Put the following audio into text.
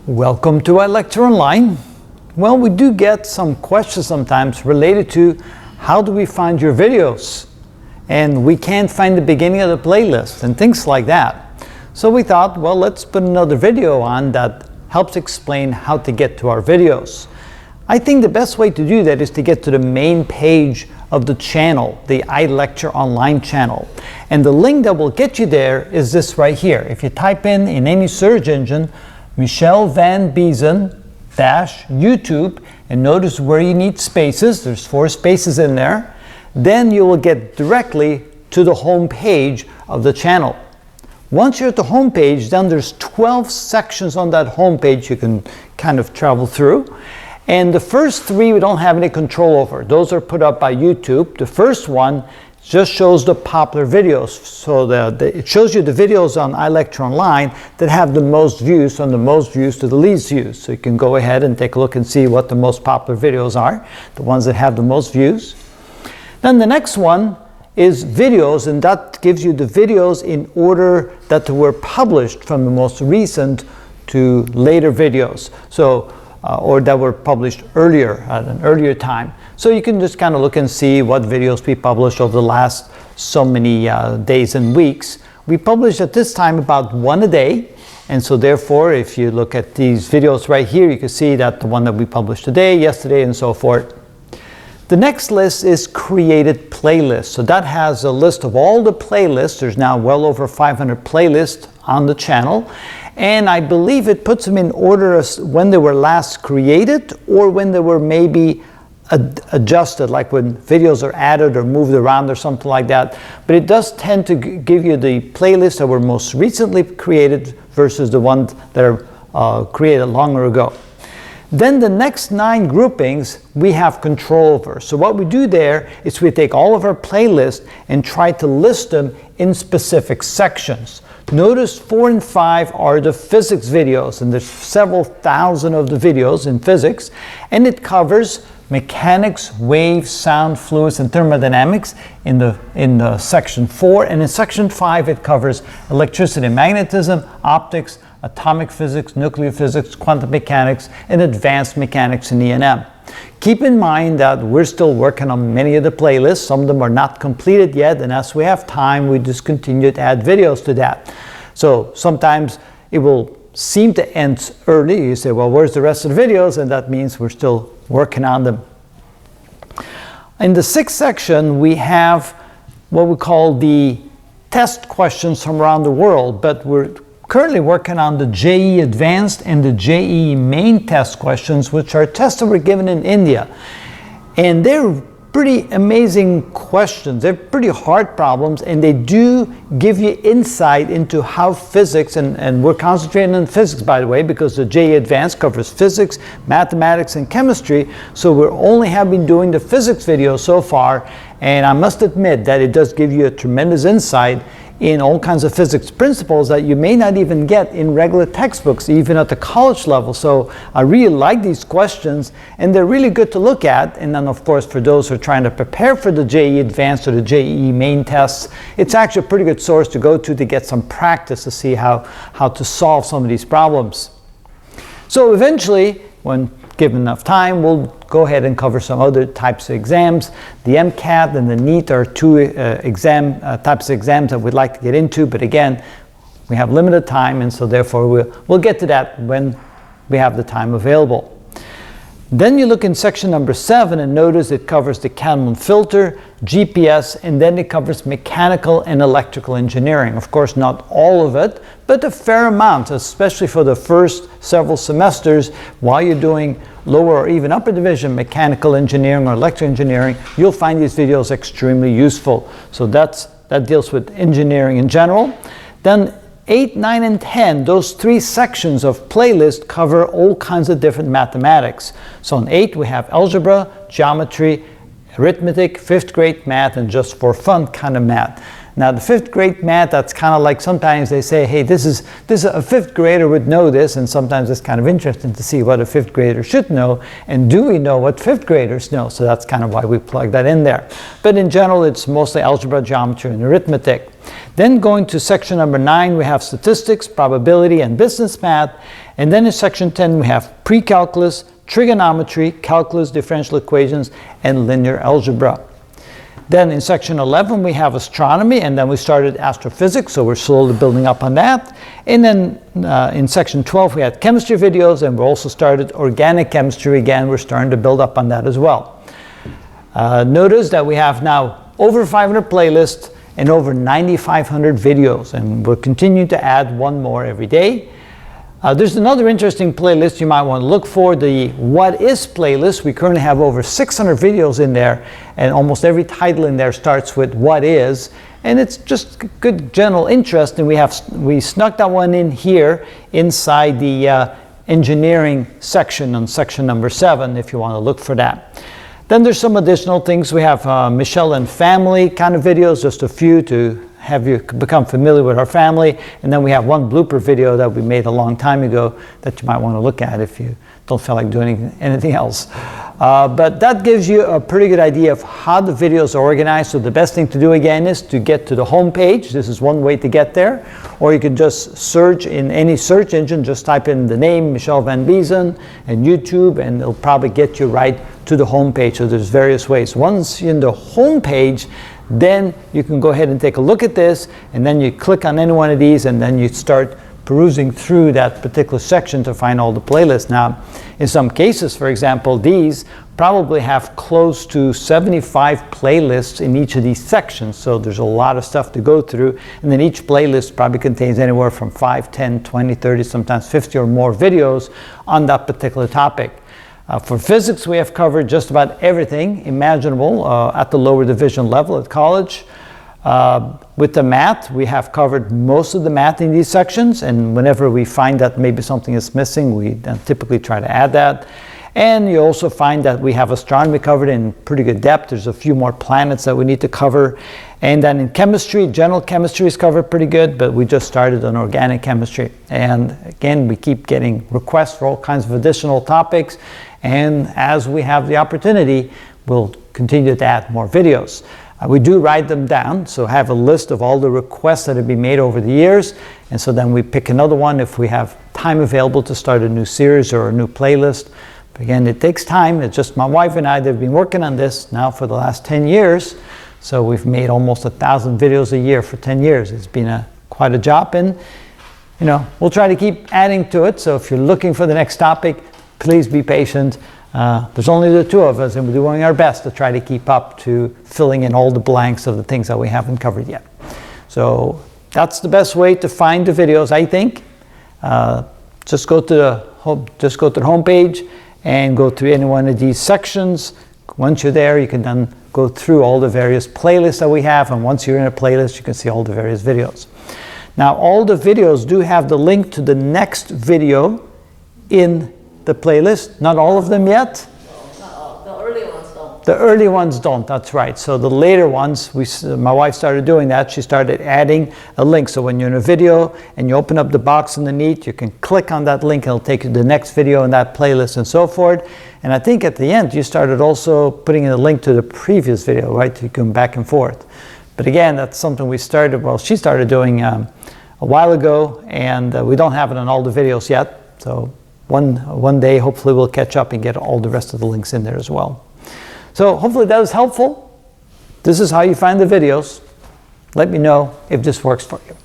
Welcome to ilectureonline. Well, we do get some questions sometimes related to how do we find your videos? And we can't find the beginning of the playlist and things like that. So we thought, well, let's put another video on that helps explain how to get to our videos. I think the best way to do that is to get to the main page of the channel, the ilectureonline channel. And the link that will get you there is this right here. If you type in any search engine, Michel van Biezen YouTube, and notice where you need spaces, there's 4 spaces in there, then you will get directly to the home page of the channel. Once you're at the home page, then there's 12 sections on that home page you can kind of travel through. And the first 3 we don't have any control over. Those are put up by YouTube. The first one just shows the popular videos. So it shows you the videos on ilectureonline that have the most views, from the most views to the least views. So you can go ahead and take a look and see what the most popular videos are, the ones that have the most views. Then the next one is videos, and that gives you the videos in order that were published, from the most recent to later videos. So or that were published earlier, at an earlier time. So you can just kind of look and see what videos we published over the last so many days and weeks. We publish at this time about 1 a day, and so therefore if you look at these videos right here, you can see that the one that we published today, yesterday, and so forth. The next list is created playlists. So that has a list of all the playlists. There's now well over 500 playlists on the channel. And I believe it puts them in order as when they were last created or when they were maybe adjusted, like when videos are added or moved around or something like that. But it does tend to give you the playlists that were most recently created versus the ones that are created longer ago. Then the next 9 groupings we have control over. So what we do there is we take all of our playlists and try to list them in specific sections. Notice 4 and 5 are the physics videos, and there's several thousand of the videos in physics, and it covers mechanics, waves, sound, fluids, and thermodynamics in the section 4, and in section 5 it covers electricity and magnetism, optics, atomic physics, nuclear physics, quantum mechanics, and advanced mechanics in E&M. Keep in mind that we're still working on many of the playlists. Some of them are not completed yet, and as we have time, we just continue to add videos to that. So sometimes it will seem to end early. You say, well, where's the rest of the videos? And that means we're still working on them. In the 6th section, we have what we call the test questions from around the world, but we're currently working on the JEE Advanced and the JEE Main test questions, which are tests that were given in India. And they're pretty amazing questions. They're pretty hard problems, and they do give you insight into how physics, and we're concentrating on physics, by the way, because the JEE Advanced covers physics, mathematics, and chemistry. So we only have been doing the physics video so far, and I must admit that it does give you a tremendous insight in all kinds of physics principles that you may not even get in regular textbooks, even at the college level. So I really like these questions, and they're really good to look at. And then, of course, for those who are trying to prepare for the JEE Advanced or the JEE Main tests, it's actually a pretty good source to go to get some practice to see how to solve some of these problems. So eventually, when given enough time, we'll go ahead and cover some other types of exams. The MCAT and the NEET are 2 types of exams that we'd like to get into, but again, we have limited time, and so therefore we'll get to that when we have the time available. Then you look in section number 7 and notice it covers the Kalman filter, GPS, and then it covers mechanical and electrical engineering. Of course, not all of it, but a fair amount, especially for the first several semesters. While you're doing lower or even upper division mechanical engineering or electrical engineering, you'll find these videos extremely useful. So that deals with engineering in general. Then 8, 9, and 10, those 3 sections of playlist cover all kinds of different mathematics. So in 8 we have algebra, geometry, arithmetic, 5th grade math, and just for fun kind of math. Now the 5th grade math, that's kind of like sometimes they say, hey, this is a 5th grader would know this, and sometimes it's kind of interesting to see what a 5th grader should know, and do we know what 5th graders know? So that's kind of why we plug that in there. But in general, it's mostly algebra, geometry, and arithmetic. Then going to section number 9, we have statistics, probability, and business math. And then in section 10, we have pre-calculus, trigonometry, calculus, differential equations, and linear algebra. Then in section 11, we have astronomy, and then we started astrophysics, so we're slowly building up on that. And then in section 12, we had chemistry videos, and we also started organic chemistry again. We're starting to build up on that as well. Notice that we have now over 500 playlists and over 9,500 videos, and we'll continue to add one more every day. There's another interesting playlist you might want to look for, the What Is playlist. We currently have over 600 videos in there, and almost every title in there starts with What Is, and it's just good general interest, and we snuck that one in here inside the engineering section on section number 7 if you want to look for that. Then there's some additional things. We have Michelle and family kind of videos, just a few to have you become familiar with our family. And then we have one blooper video that we made a long time ago that you might want to look at if you don't feel like doing anything else. But that gives you a pretty good idea of how the videos are organized. So the best thing to do again is to get to the home page. This is one way to get there. Or you can just search in any search engine, just type in the name Michelle Van Biezen and YouTube, and it'll probably get you right to the home page. So there's various ways. Once you're in the home page, then you can go ahead and take a look at this, and then you click on any one of these, and then you start perusing through that particular section to find all the playlists. Now, in some cases, for example, these probably have close to 75 playlists in each of these sections, so there's a lot of stuff to go through, and then each playlist probably contains anywhere from 5, 10, 20, 30, sometimes 50 or more videos on that particular topic. For physics, we have covered just about everything imaginable at the lower division level at college. With the math, we have covered most of the math in these sections, and whenever we find that maybe something is missing, we typically try to add that. And you also find that we have astronomy covered in pretty good depth. There's a few more planets that we need to cover. And then in chemistry, general chemistry is covered pretty good, but we just started on organic chemistry. And again, we keep getting requests for all kinds of additional topics. And as we have the opportunity, we'll continue to add more videos. We do write them down, so have a list of all the requests that have been made over the years, and so then we pick another one if we have time available to start a new series or a new playlist. But again, it takes time. It's just my wife and I that have been working on this now for the last 10 years, so we've made almost 1,000 videos a year for 10 years. It's been quite a job, and we'll try to keep adding to it, so if you're looking for the next topic, please be patient. There's only the two of us, and we're doing our best to try to keep up to filling in all the blanks of the things that we haven't covered yet. So that's the best way to find the videos, I think. Just go to the home page and go through any one of these sections. Once you're there, you can then go through all the various playlists that we have, and once you're in a playlist, you can see all the various videos. Now, all the videos do have the link to the next video in the playlist. Not all of them yet. No, not all. The early ones don't. The early ones don't, that's right. So the later ones, my wife started doing that. She started adding a link. So when you're in a video and you open up the box underneath, you can click on that link and it'll take you to the next video in that playlist and so forth. And I think at the end, you started also putting in a link to the previous video, right? You can back and forth. But again, that's something we started, well, she started doing a while ago, and we don't have it on all the videos yet. So one day, hopefully we'll catch up and get all the rest of the links in there as well. So hopefully that was helpful. This is how you find the videos. Let me know if this works for you.